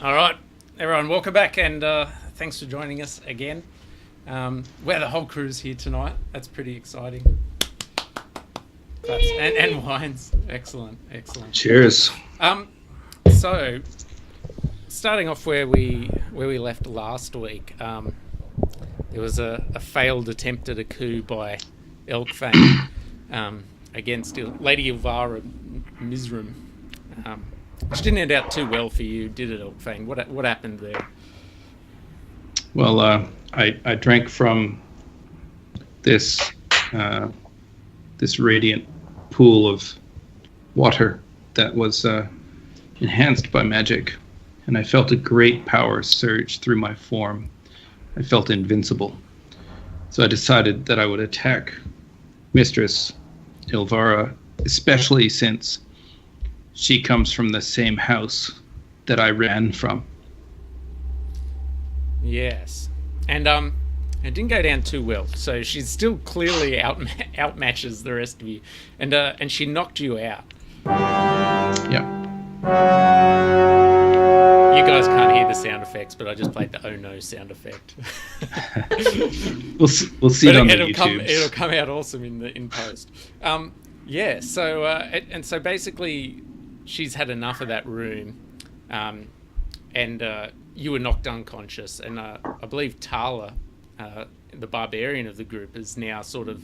All right, everyone, welcome back, and thanks for joining us again. We're the whole crew's here tonight. That's pretty exciting. Claps and wines. Excellent. Cheers. So starting off where we left last week, there was a failed attempt at a coup by Elkfang against Lady Ilvara Mizram. Which didn't end out too well for you, did it, Elkfang? What happened there? Well, I drank from this radiant pool of water that was enhanced by magic, and I felt a great power surge through my form. I felt invincible. So I decided that I would attack Mistress Ilvara, especially since she comes from the same house that I ran from. Yes, and it didn't go down too well. So she's still clearly outmatches the rest of you, and she knocked you out. Yeah. You guys can't hear the sound effects, but I just played the "oh no" sound effect. We'll see it on the YouTube. It'll come out awesome in post. Yeah. So so basically, she's had enough of that room, and you were knocked unconscious, and I believe Tarla, the barbarian of the group, is now sort of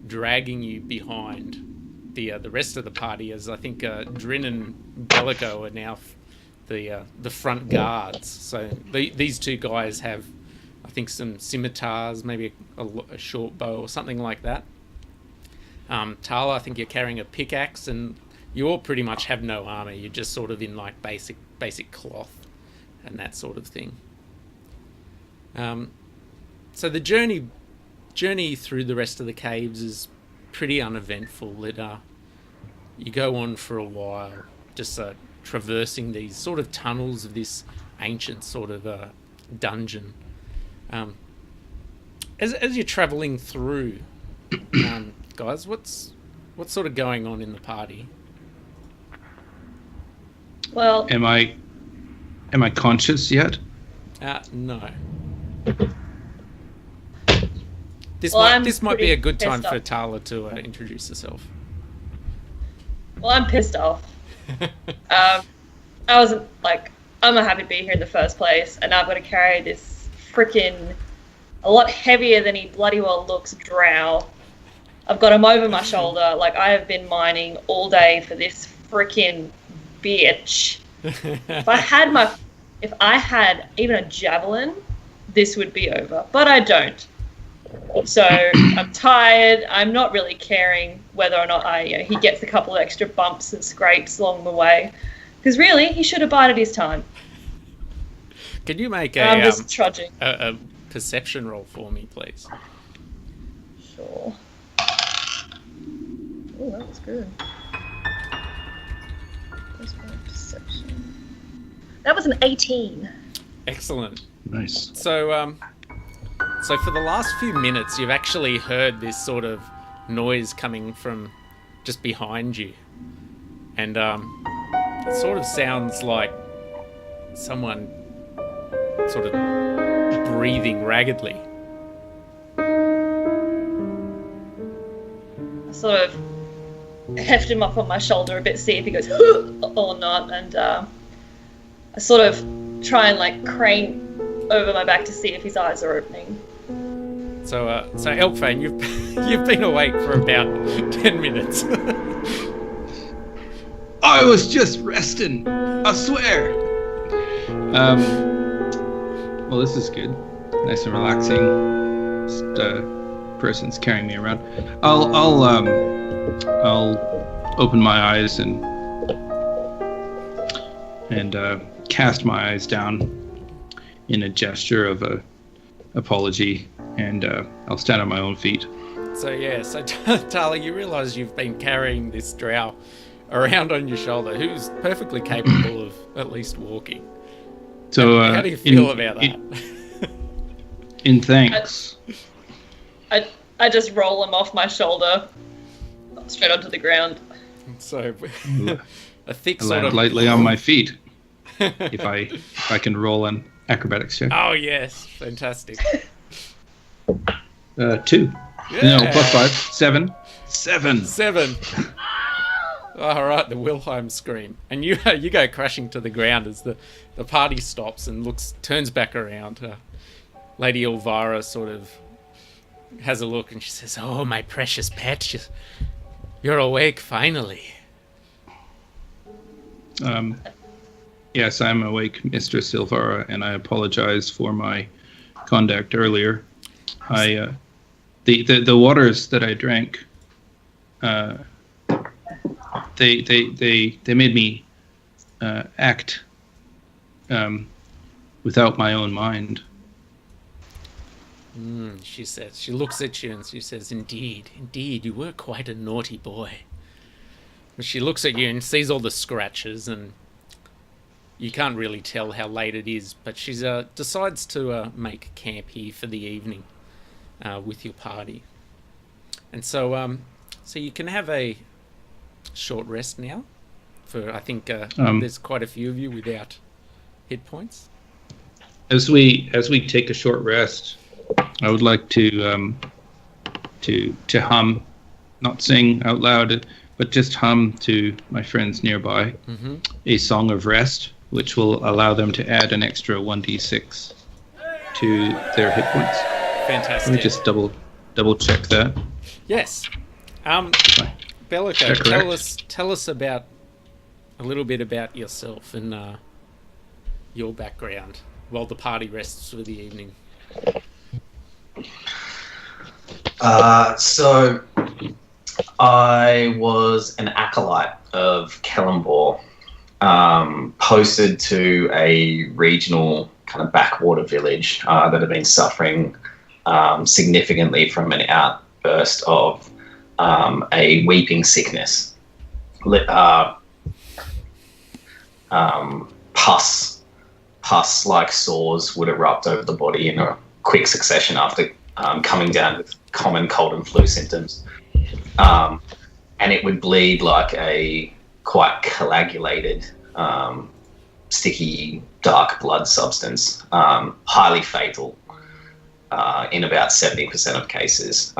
dragging you behind the rest of the party, as I think Drin and Bellico are now the front guards. So these two guys have, I think, some scimitars, maybe a short bow or something like that. Tarla, I think you're carrying a pickaxe, and you all pretty much have no armor. You're just sort of in like basic cloth and that sort of thing. So the journey through the rest of the caves is pretty uneventful. You go on for a while, just traversing these sort of tunnels of this ancient sort of dungeon. As you're traveling through, guys, what's sort of going on in the party? Well, Am I conscious yet? No. This I'm might be pretty a good time pissed for off. Tarla to introduce herself. well, I'm pissed off. I wasn't I'm not happy to be here in the first place, and I've got to carry this freaking a lot heavier than he bloody well looks drow. I've got him over my shoulder. Like, I have been mining all day for this freaking bitch. If I had even a javelin, this would be over. But I don't. So I'm tired. I'm not really caring whether or not he gets a couple of extra bumps and scrapes along the way. Because really, he should have bided his time. Can you make I'm just trudging. a perception roll for me, please? Sure. Oh, that was good. Plus my perception. That was an 18. Excellent. Nice. So for the last few minutes, you've actually heard this sort of noise coming from just behind you, and it sort of sounds like someone sort of breathing raggedly. I sort of heft him up on my shoulder a bit, see if he goes or not, and I sort of try and crane over my back to see if his eyes are opening. So Elkfang, you've been awake for about 10 minutes. I was just resting. I swear. Well, this is good. Nice and relaxing. Just person's carrying me around. I'll open my eyes and cast my eyes down in a gesture of a apology, and I'll stand on my own feet. So Tarla, you realise you've been carrying this drow around on your shoulder, who's perfectly capable of at least walking. So how do you feel about that? In thanks. I just roll him off my shoulder, straight onto the ground. So a thick I sort land of lightly on my feet. if I can roll an acrobatics check. Oh yes, fantastic. 2. Yeah. No, +5. 7. 7. 7. All right, the Wilhelm scream, and you go crashing to the ground as the party stops and turns back around. Lady Elvira sort of has a look and she says, "Oh, my precious pet, you're awake finally." Yes, I'm awake, Mistress Elvira, and I apologize for my conduct earlier. The waters that I drank, they made me act without my own mind. She says. She looks at you and she says, indeed, you were quite a naughty boy. And she looks at you and sees all the scratches, and you can't really tell how late it is, but she decides to make camp here for the evening with your party. And so you can have a short rest now. For I think there's quite a few of you without hit points. As we take a short rest, I would like to hum, not sing out loud, but just hum to my friends nearby a song of rest, which will allow them to add an extra 1d6 to their hit points. Fantastic. Let me just double check that. Yes. Bellica, tell us about a little bit about yourself and your background while the party rests for the evening. So I was an acolyte of Kellenbor, posted to a regional kind of backwater village that had been suffering significantly from an outburst of a weeping sickness. Pus-like sores would erupt over the body in a quick succession after coming down with common cold and flu symptoms. And it would bleed like a quite coagulated, sticky, dark blood substance, highly fatal in about 70% of cases,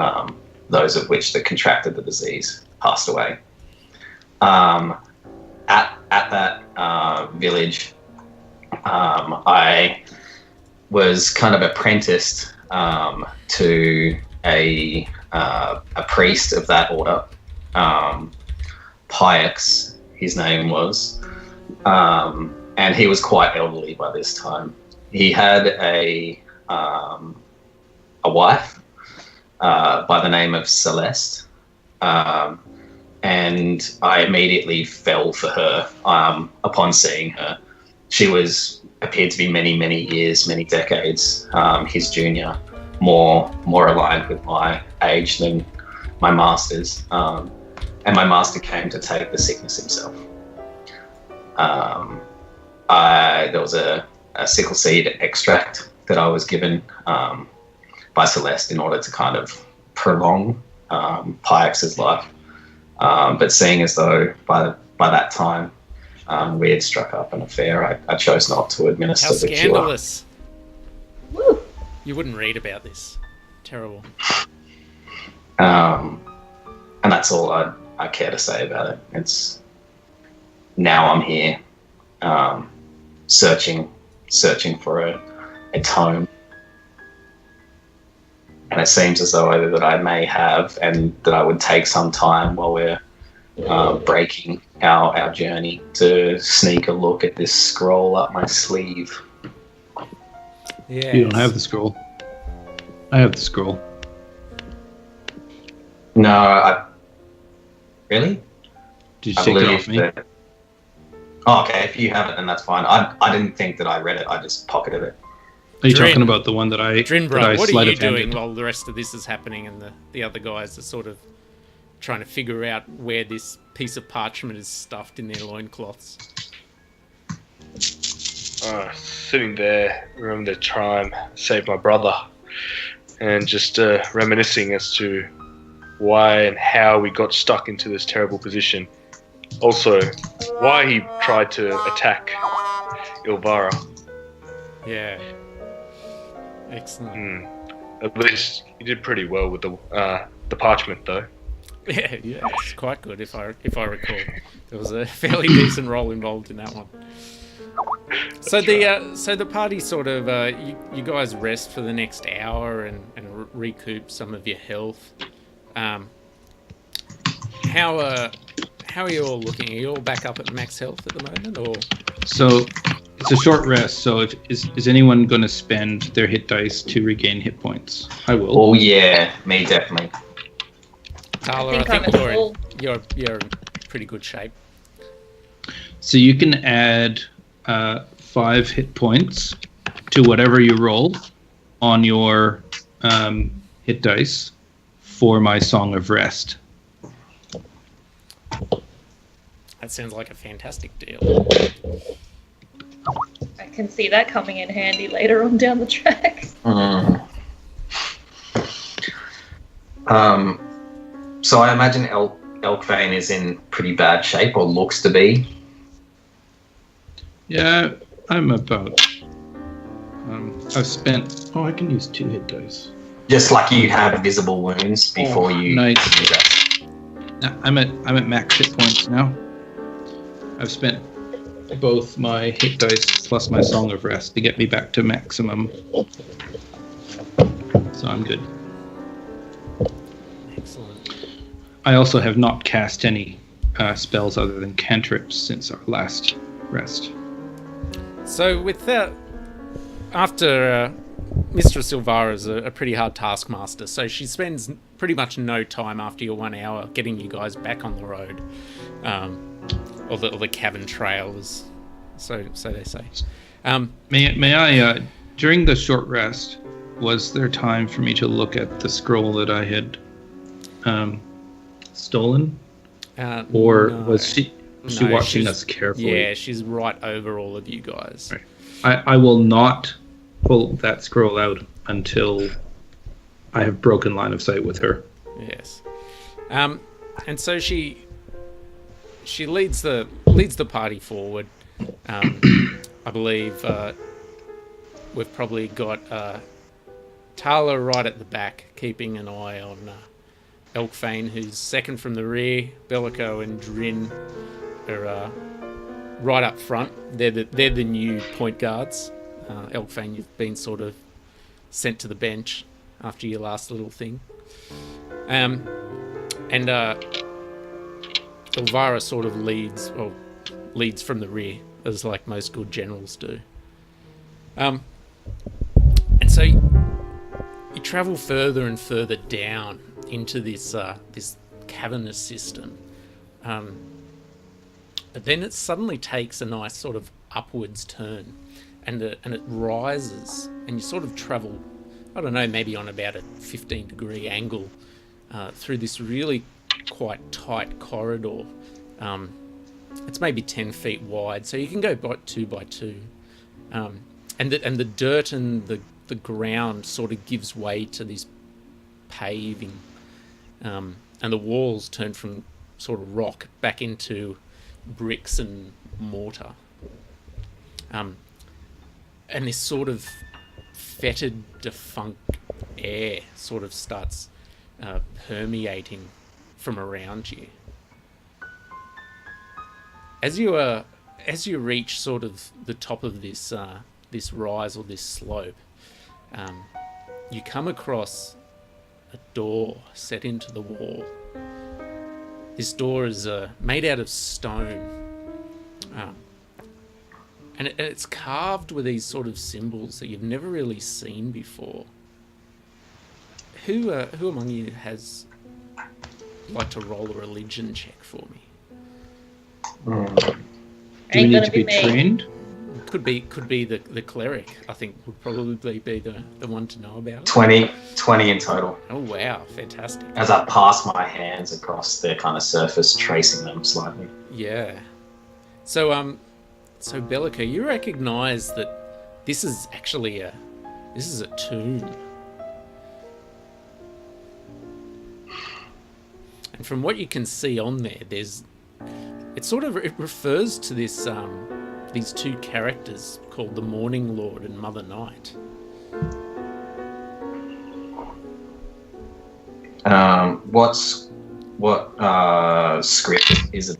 those of which that contracted the disease passed away. At that village, I was kind of apprenticed to a priest of that order, Pyax, his name was, and he was quite elderly by this time. He had a wife by the name of Celeste, and I immediately fell for her upon seeing her. She appeared to be many years, many decades his junior, more aligned with my age than my master's. And my master came to take the sickness himself. There was a sickle seed extract that I was given by Celeste in order to kind of prolong Pyax's life. But seeing as though by that time we had struck up an affair, I chose not to administer the cure. How scandalous. Woo. You wouldn't read about this. Terrible. And that's all I care to say about it. It's now I'm here, searching for a tome, and it seems as though either that I may have, and that I would take some time while we're breaking our journey to sneak a look at this scroll up my sleeve. Yeah. You don't have the scroll. I have the scroll. No, really? Did you take it off me? Oh, okay, if you have it, then that's fine. I didn't think that I read it. I just pocketed it. Are you talking about the one that I Drinbro, what are you doing handed? while the rest of this is happening and the other guys are sort of trying to figure out where this piece of parchment is stuffed in their loincloths? Sitting there, remember the time I saved my brother, and just reminiscing as to why and how we got stuck into this terrible position. Also, why he tried to attack Ilvara. Yeah. Excellent. At least you did pretty well with the parchment, though. Yeah, it's quite good if I recall. There was a fairly decent roll involved in that one. So the party sort of you guys rest for the next hour and recoup some of your health. How are you all looking? Are you all back up at max health at the moment, or? So it's a short rest. So is anyone going to spend their hit dice to regain hit points? I will. Oh yeah, me definitely. Tarla, I think you're in pretty good shape. So you can add 5 hit points to whatever you roll on your hit dice for my Song of Rest. That sounds like a fantastic deal. I can see that coming in handy later on down the track. So I imagine Elkvane is in pretty bad shape, or looks to be. Yeah, I'm about. I've spent. Oh, I can use 2 hit dice. Just like you have visible wounds before you nice. do that. I'm at max hit points now. I've spent both my hit dice plus my Song of Rest to get me back to maximum. So I'm good. Excellent. I also have not cast any spells other than cantrips since our last rest. So with that, after Mistress Ilvara is a pretty hard taskmaster, so she spends pretty much no time after your 1 hour getting you guys back on the road, or the cavern trail, so they say. May I, during the short rest, was there time for me to look at the scroll that I had stolen? Or no. was she watching us carefully? Yeah, she's right over all of you guys. Right. I will not pull that scroll out until I have broken line of sight with her. Yes. And so she leads the party forward. I believe we've probably got Tarla right at the back, keeping an eye on Elkvane, who's second from the rear. Bellico and Drin are right up front. They're the new point guards. Elkvane, you've been sort of sent to the bench after your last little thing. And Ilvara sort of leads from the rear, as like most good generals do. And so you travel further and further down into this cavernous system, but then it suddenly takes a nice sort of upwards turn, and it rises, and you sort of travel, I don't know, maybe on about a 15-degree angle through this really quite tight corridor. It's maybe 10 feet wide, so you can go by 2 by 2, and the dirt and the ground sort of gives way to this paving, and the walls turn from sort of rock back into bricks and mortar, and this sort of fetid, defunct air sort of starts permeating from around you. As you reach sort of the top of this rise or this slope, you come across a door set into the wall. This door is made out of stone, and it's carved with these sort of symbols that you've never really seen before. Who among you has like to roll a religion check for me? Do we need to be trained? Could be the cleric. I think would probably be the one to know about it. 20 in total. Oh wow, fantastic! As I pass my hands across the kind of surface, tracing them slightly. Yeah. So Bellica, you recognise that this is actually a tomb. And from what you can see on there, it refers to this these two characters called the Morning Lord and Mother Night. What script is it?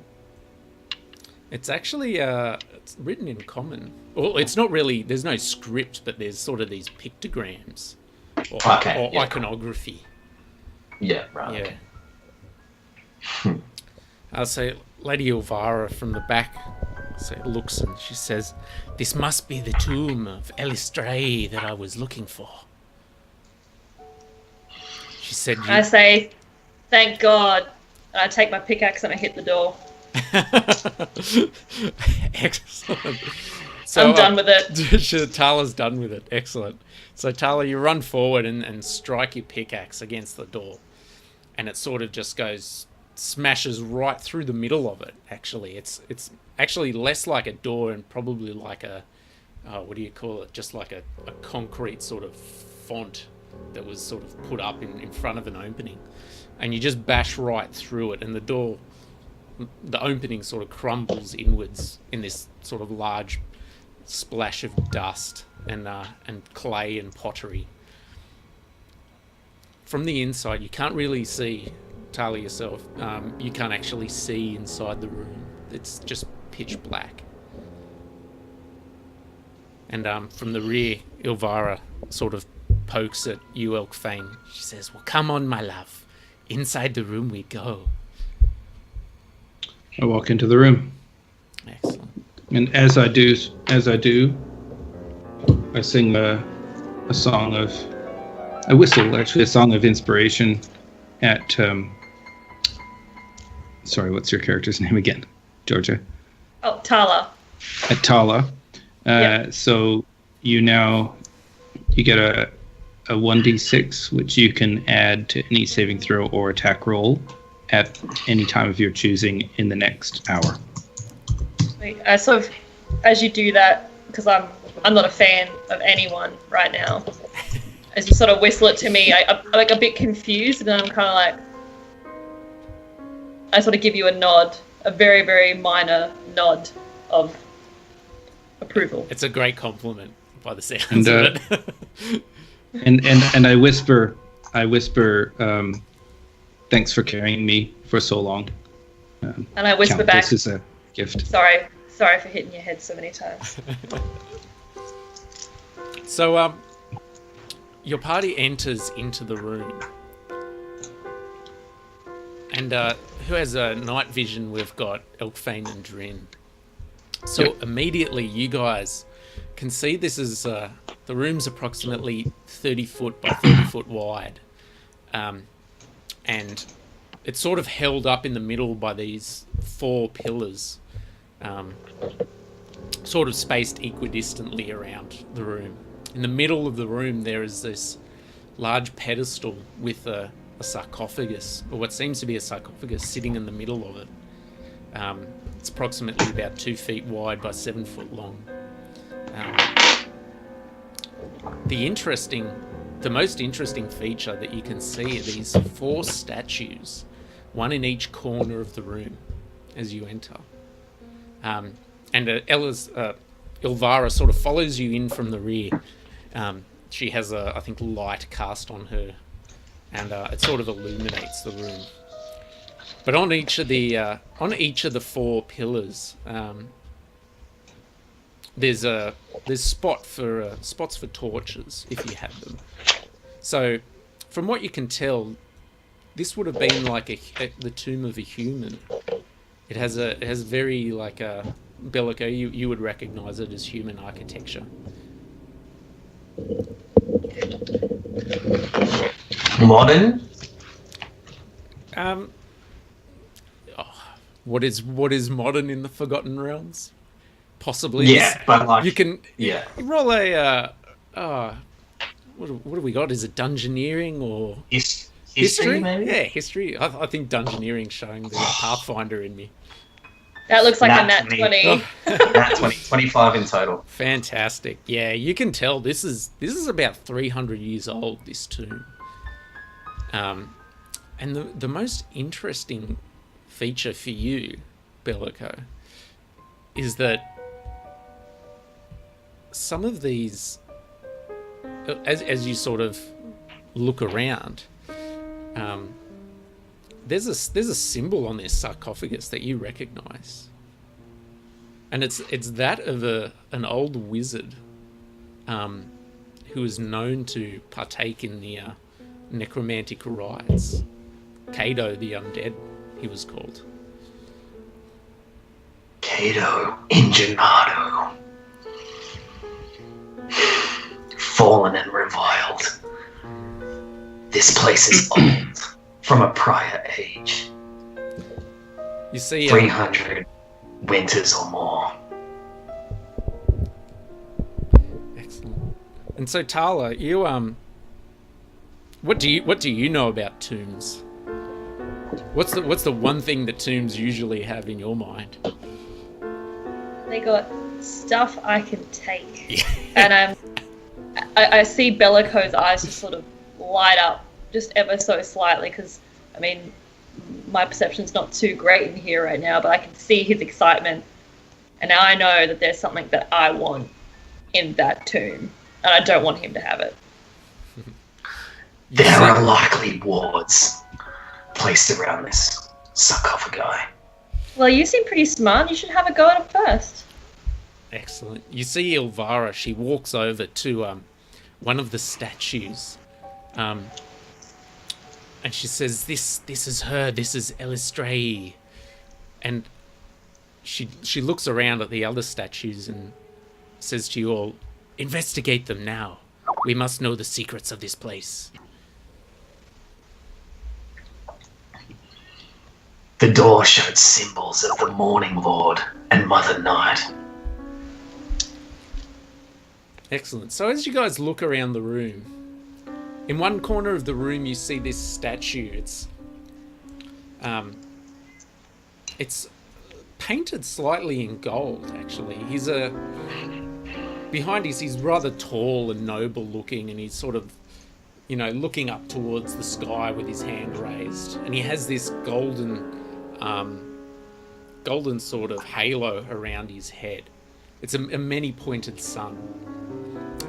It's actually it's written in common. Well, it's not really. There's no script, but there's sort of these pictograms or iconography. Yeah, right. Yeah. So Lady Ilvara from the back looks and she says, "This must be the tomb of Elistray that I was looking for." She said, I say, "Thank God." I take my pickaxe and I hit the door. Excellent. So I'm done with it. Tarla's done with it. Excellent. So Tarla, you run forward and strike your pickaxe against the door, and it sort of just smashes right through the middle of it. Actually, it's actually less like a door and probably like a what do you call it? Just like a concrete sort of font that was sort of put up in front of an opening, and you just bash right through it, and the opening sort of crumbles inwards in this sort of large splash of dust and clay and pottery. From the inside, you can't really see, Tarla, yourself. You can't actually see inside the room. It's just pitch black. And from the rear, Ilvara sort of pokes at you, Elkfane. She says, "Well, come on, my love. Inside the room we go." I walk into the room. Excellent. And as I do, I sing a song of, I whistle actually a song of inspiration at, sorry, what's your character's name again, Georgia? Oh, Tarla. At Tarla. Yep. So you get a 1d6, which you can add to any saving throw or attack roll at any time of your choosing in the next hour. Sort of, as you do that, because I'm not a fan of anyone right now, as you sort of whistle it to me, I'm like a bit confused, and then I'm kind of like, I sort of give you a nod, a very, very minor nod of approval. It's a great compliment by the sounds of it. and I whisper, thanks for carrying me for so long. And I whisper back, this is a gift. Sorry for hitting your head so many times. So, your party enters into the room. And who has a night vision? We've got Elkfane and Drin. So Yep. Immediately you guys can see this is the room's approximately 30 foot by 30 foot wide. And it's sort of held up in the middle by these 4 pillars, sort of spaced equidistantly around the room. In the middle of the room there is this large pedestal with a sarcophagus, or what seems to be a sarcophagus, sitting in the middle of it. It's approximately about 2 feet wide by 7 foot long. The most interesting feature that you can see are these 4 statues, one in each corner of the room as you enter. And Ilvara sort of follows you in from the rear. She has I think, light cast on her, and it sort of illuminates the room. But on each of the 4 pillars, there's spots for torches if you have them. So, from what you can tell, this would have been like the tomb of a human. It has very like a Bellico. You would recognise it as human architecture. Modern? What is modern in the Forgotten Realms? Possibly. Yeah, but like you can roll yeah. a what do we got? Is it dungeoneering or History maybe? Yeah, history. I think dungeoneering's showing the Pathfinder in me. That looks like a nat 20. Nat 20, 25 in total. Fantastic. Yeah, you can tell this is about 300 years old, this tomb. And the most interesting feature for you, Bellico, is that some of these, as you sort of look around, there's a symbol on this sarcophagus that you recognise, and it's that of an old wizard, who is known to partake in the necromantic rites. Cato the Undead, he was called. Cato Ingenato. Fallen and reviled. This place is old, from a prior age. You see, 300 winters or more. excellent. And so, Tarla, you what do you know about tombs? What's the one thing that tombs usually have in your mind? They got stuff I can take. And I see Bellico's eyes just sort of light up just ever so slightly, because, I mean, my perception's not too great in here right now, but I can see his excitement. And now I know that there's something that I want in that tomb, and I don't want him to have it. There are likely wards placed around this sarcophagi. Well, you seem pretty smart. You should have a go at it first. Excellent. You see Ilvara, she walks over to one of the statues, and she says, this is her, this is Elistrei. And she looks around at the other statues and says to you all, investigate them now. We must know the secrets of this place. The door showed symbols of the Morning Lord and Mother Night. Excellent. So as you guys look around the room, in one corner of the room you see this statue. It's painted slightly in gold, actually. Behind he's rather tall and noble looking, and he's sort of, looking up towards the sky with his hand raised, and he has this golden sort of halo around his head. It's a many-pointed sun,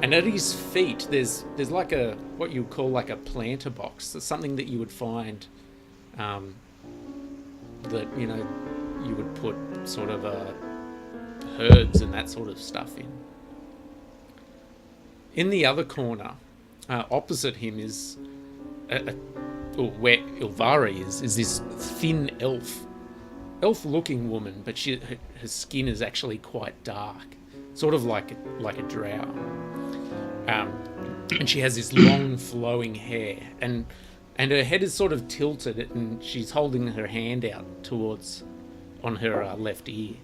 and at his feet there's like what you would call like a planter box. That's something that you would find that you would put sort of herbs and that sort of stuff in. In the other corner, opposite him is where Ilvara is this thin elf-looking woman, but her skin is actually quite dark, sort of like a drow. And she has this long flowing hair, and her head is sort of tilted, and she's holding her hand out on her left ear.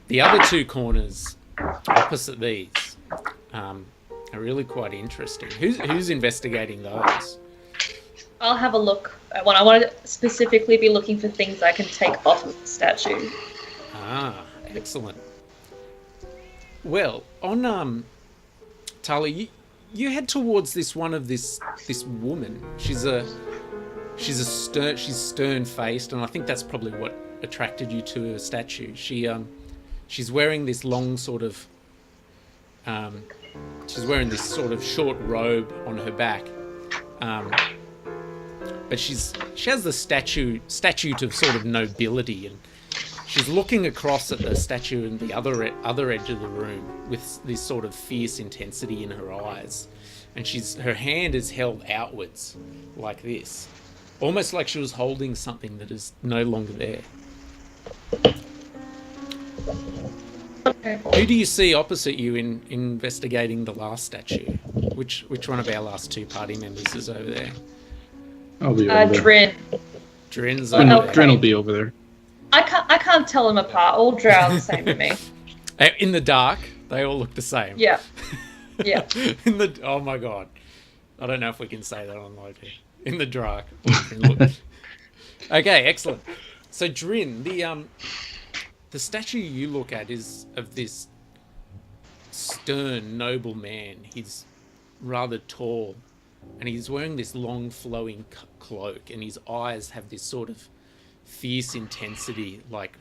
The other two corners opposite these are really quite interesting. Who's investigating those? I'll have a look at one. I want to specifically be looking for things I can take off of the statue. Ah, excellent. Well, on Tarla, you head towards this woman. She's stern-faced, and I think that's probably what attracted you to her statue. She's wearing this long sort of short robe on her back, but she has the statute of sort of nobility, and she's looking across at the statue in the other edge of the room with this sort of fierce intensity in her eyes, and her hand is held outwards like this, almost like she was holding something that is no longer there. Okay. Who do you see opposite you in investigating the last statue? Which one of our last two party members is over there? I'll be over there. Drin. Drin's over there. Drin will be over there. I can't tell them apart. All drow are the same to me. In the dark, they all look the same. Yeah. Yeah. Oh my god, I don't know if we can say that on live here. In the dark. Okay, excellent. So Drin, the statue you look at is of this stern, noble man. He's rather tall, and he's wearing this long, flowing cloak, and his eyes have this sort of fierce intensity, like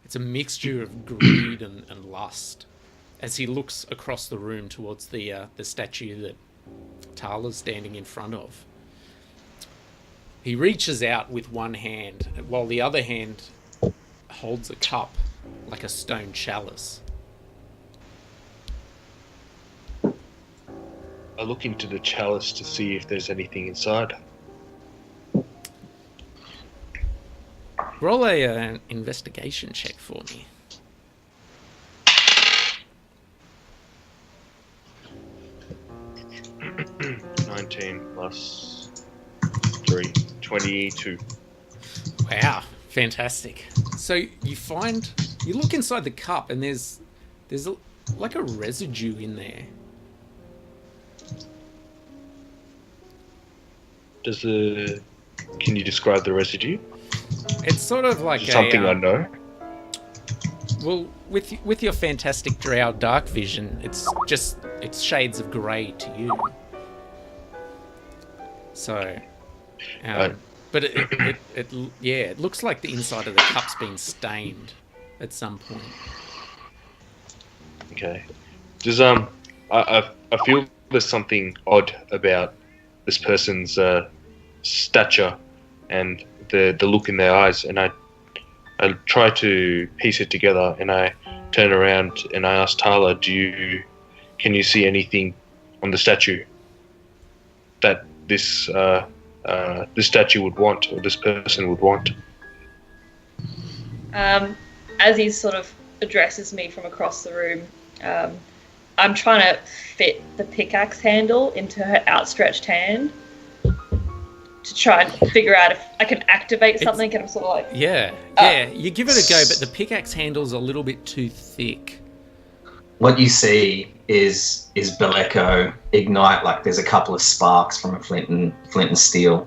It's a mixture of greed and lust as he looks across the room towards the statue that Tarla's standing in front of. He reaches out with one hand, while the other hand holds a cup, like a stone chalice. I look into the chalice to see if there's anything inside. Roll an investigation check for me. 19 plus 3, 22. Wow, fantastic. So you look inside the cup and there's like a residue in there. Can you describe the residue? It's sort of like Something I know. Well, with your fantastic drow dark vision, it's shades of grey to you. So, but it looks like the inside of the cup's been stained at some point. Okay. Does I feel there's something odd about this person's stature and the look in their eyes, and I try to piece it together, and I turn around and I ask Tarla, can you see anything on the statue that this statue would want, or this person would want? As he sort of addresses me from across the room, I'm trying to fit the pickaxe handle into her outstretched hand to try and figure out if I can activate something. And I'm sort of like... Yeah, you give it a go, but the pickaxe handle's a little bit too thick. What you see is Beleko ignite, like there's a couple of sparks from a flint and steel,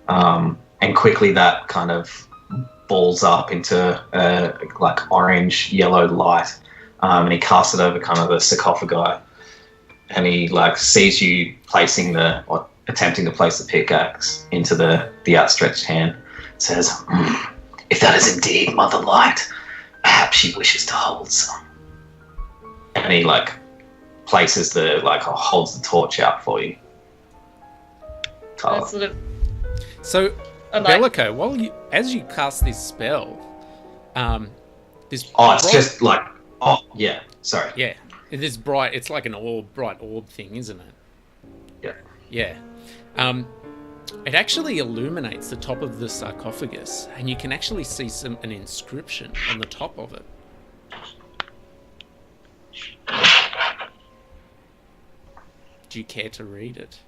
and quickly that kind of balls up into like orange yellow light, and he casts it over kind of the sarcophagi, and he like sees you attempting to place the pickaxe into the outstretched hand. Says, "If that is indeed Mother Light, perhaps she wishes to hold some." And he like places holds the torch out for you. Sort of. So, Bellico, as you cast this spell, this. It's just like, sorry. Yeah, this bright. It's like a bright orb thing, isn't it? Yeah. Yeah. It actually illuminates the top of the sarcophagus, and you can actually see an inscription on the top of it. Do you care to read it?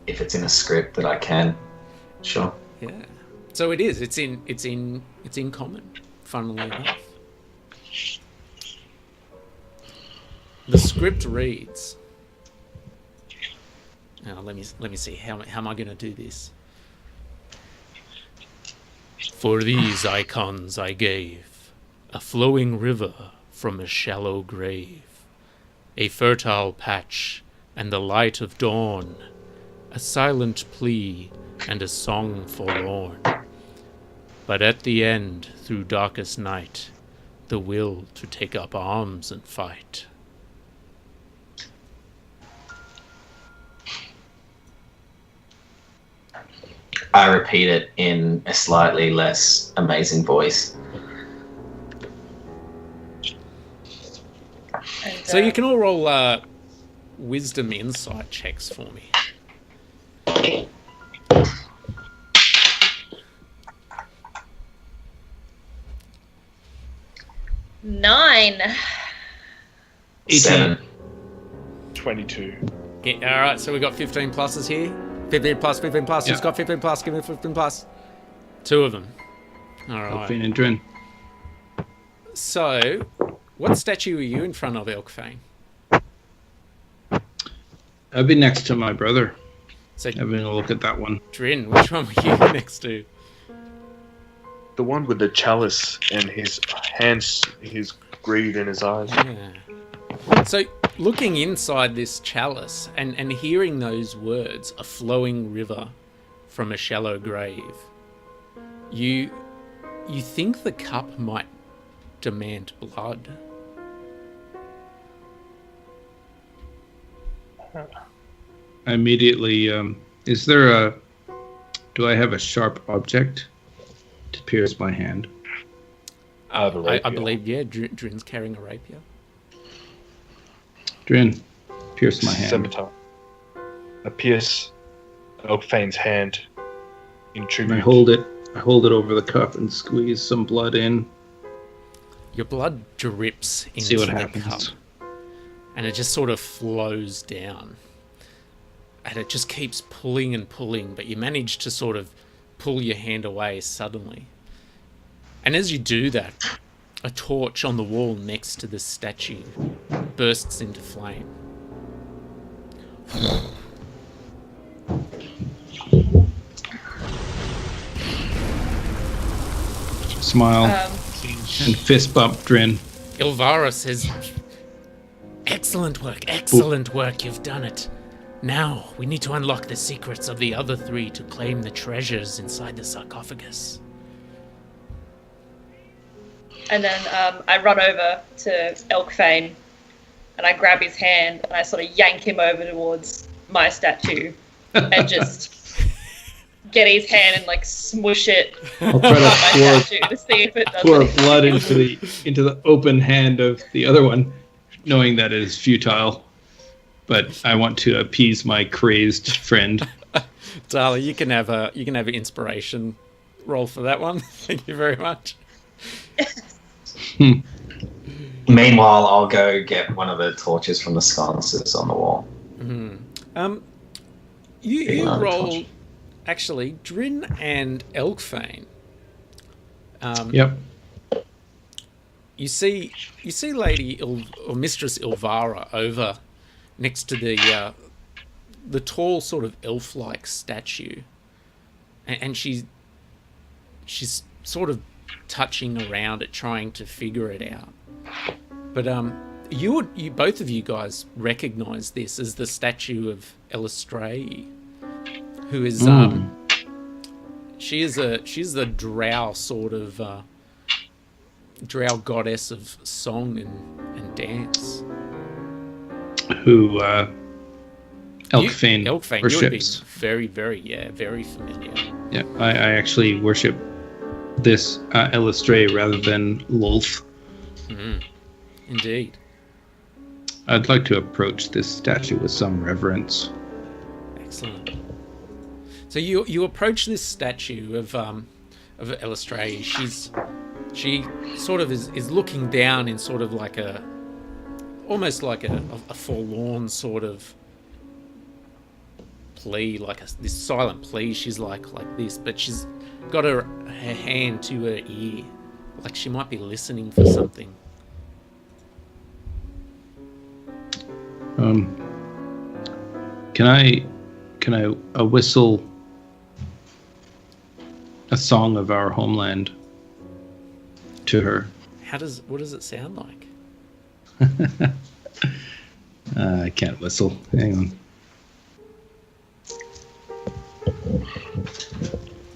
If it's in a script that I can, sure. Yeah. So it is. It's in common. Funnily enough, the script reads. Now let me see. How am I going to do this? For these icons I gave a flowing river from a shallow grave, a fertile patch and the light of dawn, a silent plea and a song forlorn. But at the end, through darkest night, the will to take up arms and fight. I repeat it in a slightly less amazing voice. So you can all roll wisdom insight checks for me. Nine. 7. 22. Yeah, all right, so we got 15 pluses here. 15 plus, 15 plus. Yeah. Who's got 15 plus? Give me 15 plus. 2 of them. All right. Elfine and Drin. So, what statue are you in front of, Elkfane? I've been next to my brother. So, Having a look at that one. Drin, which one were you next to? The one with the chalice and his hands, his greed in his eyes. Yeah. So, looking inside this chalice and hearing those words, a flowing river from a shallow grave, you you think the cup might demand blood. I immediately, is there a, do I have a sharp object to pierce my hand? The I rapier. believe, yeah, Drin's carrying a rapier. Drin, pierce my hand. Scimitar. I pierce Elkfane's hand in And tribute. I hold it over the cup and squeeze some blood in. Your blood drips into See what the happens. cup, and it just sort of flows down. And it just keeps pulling and pulling, but you manage to sort of pull your hand away suddenly. And as you do that, a torch on the wall next to the statue bursts into flame. Smile and fist bump Drin. Ilvara says, excellent work, you've done it. Now, we need to unlock the secrets of the other three to claim the treasures inside the sarcophagus. And then I run over to Elkfane and I grab his hand and I sort of yank him over towards my statue and just get his hand and like smush it I'll try on my to pour, statue to see if it does pour anything. blood into the open hand of the other one, knowing that it is futile. But I want to appease my crazed friend. Tarla, you can have an inspiration roll for that one. Thank you very much. Meanwhile, I'll go get one of the torches from the sconces on the wall. You Another roll, torch. actually, Drin and Elkfane. Yep. You see Lady or Mistress Ilvara over next to the tall sort of elf-like statue, and she's sort of touching around it, trying to figure it out. But you both of you guys recognize this as the statue of Elistray, who is she's the drow sort of drow goddess of song and dance. Who Elkfane Elkfane, you would be worships. very, very familiar. Yeah, I actually worship this Elistray rather than Lolth. Indeed. I'd like to approach this statue with some reverence. Excellent. So you approach this statue of Elistray. She sort of is looking down in sort of like almost like a forlorn sort of plea, like this silent plea. She's like this, but she's got her hand to her ear, like she might be listening for something. Can I whistle a song of our homeland to her? What does it sound like? I can't whistle. Hang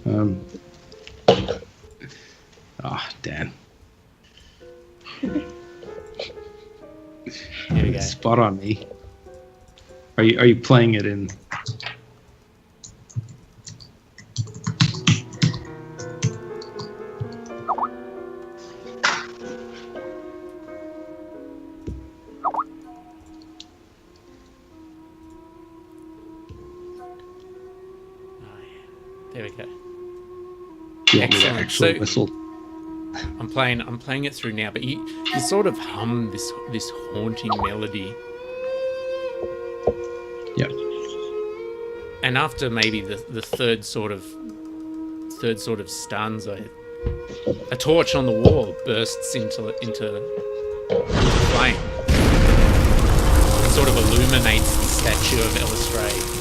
on. Dan. Here we go. Spot on me. Are you playing it in? There we go. You want me to Excellent. actually So- whistle? I'm playing it through now, but you sort of hum this haunting melody. Yep. And after maybe the third sort of stanza, a torch on the wall bursts into flame. It sort of illuminates the statue of Elistray.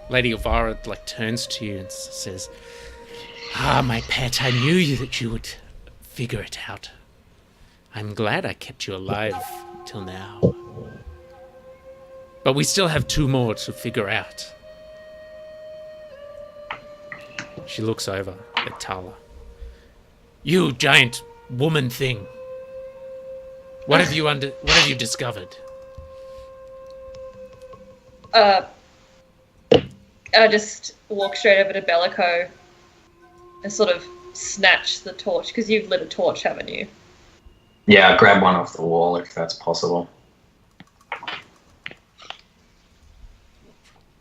Lady Elvira turns to you and says, "Ah, my pet, I knew that you would figure it out. I'm glad I kept you alive till now. But we still have two more to figure out. She looks over at Tarla. You giant woman thing. What have you discovered? I just walk straight over to Bellico and sort of snatch the torch, because you've lit a torch, haven't you? Yeah, grab one off the wall if that's possible.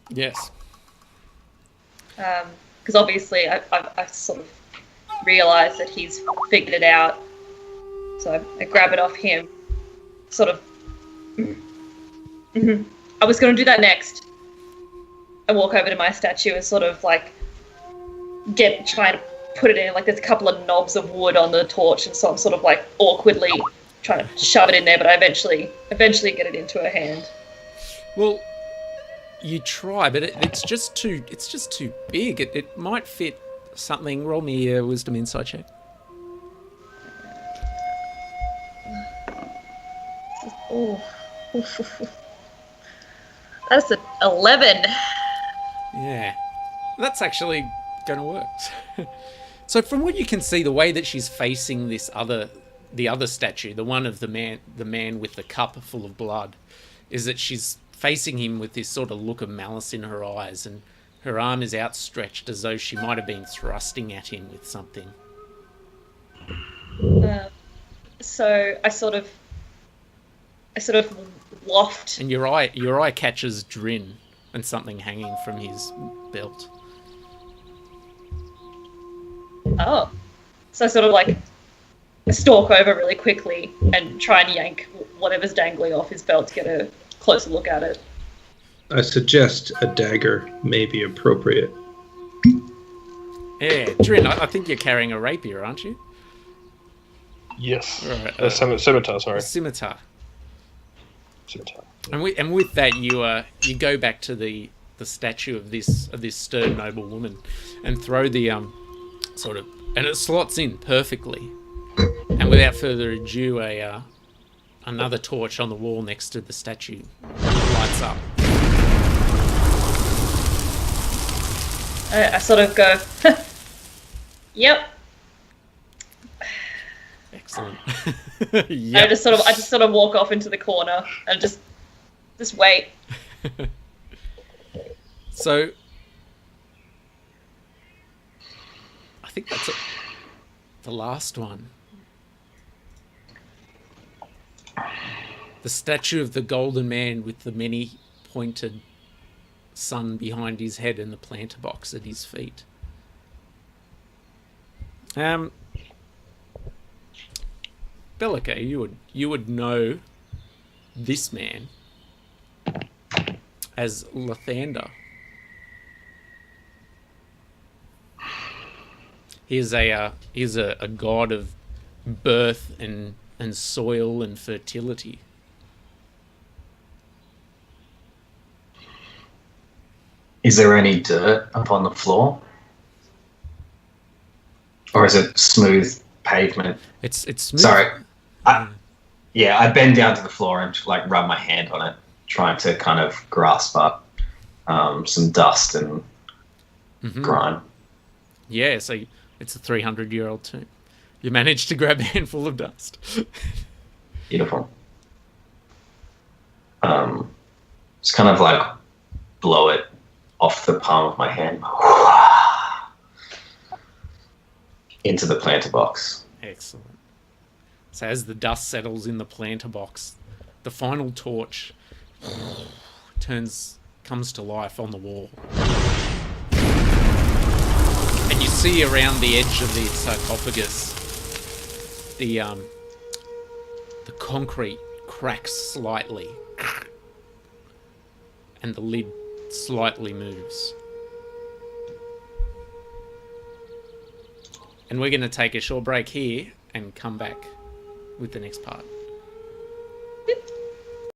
Yes. Because obviously I sort of realise that he's figured it out. So I grab it off him. Sort of... Mm-hmm. I was going to do that next. I walk over to my statue and sort of like try to put it in. Like there's a couple of knobs of wood on the torch, and so I'm sort of like awkwardly trying to shove it in there, but I eventually get it into her hand. Well, you try, but it's just too big. It might fit something. Roll me a wisdom insight check. Oh. That's an 11. Yeah, that's actually going to work. So from what you can see, the way that she's facing the other statue, the one of the man with the cup full of blood, is that she's facing him with this sort of look of malice in her eyes, and her arm is outstretched as though she might have been thrusting at him with something. So I sort of waft. And your eye catches Drin and something hanging from his belt. Oh. So I sort of like stalk over really quickly and try and yank whatever's dangling off his belt to get a closer look at it. I suggest a dagger may be appropriate. Yeah, Drin, I think you're carrying a rapier, aren't you? Yes. Right, scimitar, sorry. A scimitar. Scimitar. And with that, you go back to the statue of this stern noble woman, and throw the and it slots in perfectly. And without further ado, another torch on the wall next to the statue lights up. I sort of go, yep. Excellent. Yep. I just sort of walk off into the corner and just wait. So I think that's the last one. The statue of the golden man with the many pointed sun behind his head and the planter box at his feet. Bellico, you would know this man as Lathander. He is a god of birth and soil and fertility. Is there any dirt upon the floor? Or is it smooth pavement? It's smooth. Sorry. I bend down to the floor and like rub my hand on it, trying to kind of grasp up some dust and grime. Yeah, so it's a 300-year-old tomb. You managed to grab a handful of dust. Beautiful. Just kind of like blow it off the palm of my hand into the planter box. Excellent. So as the dust settles in the planter box, the final torch comes to life on the wall. And you see around the edge of the sarcophagus, the concrete cracks slightly, and the lid slightly moves. And we're going to take a short break here and come back with the next part.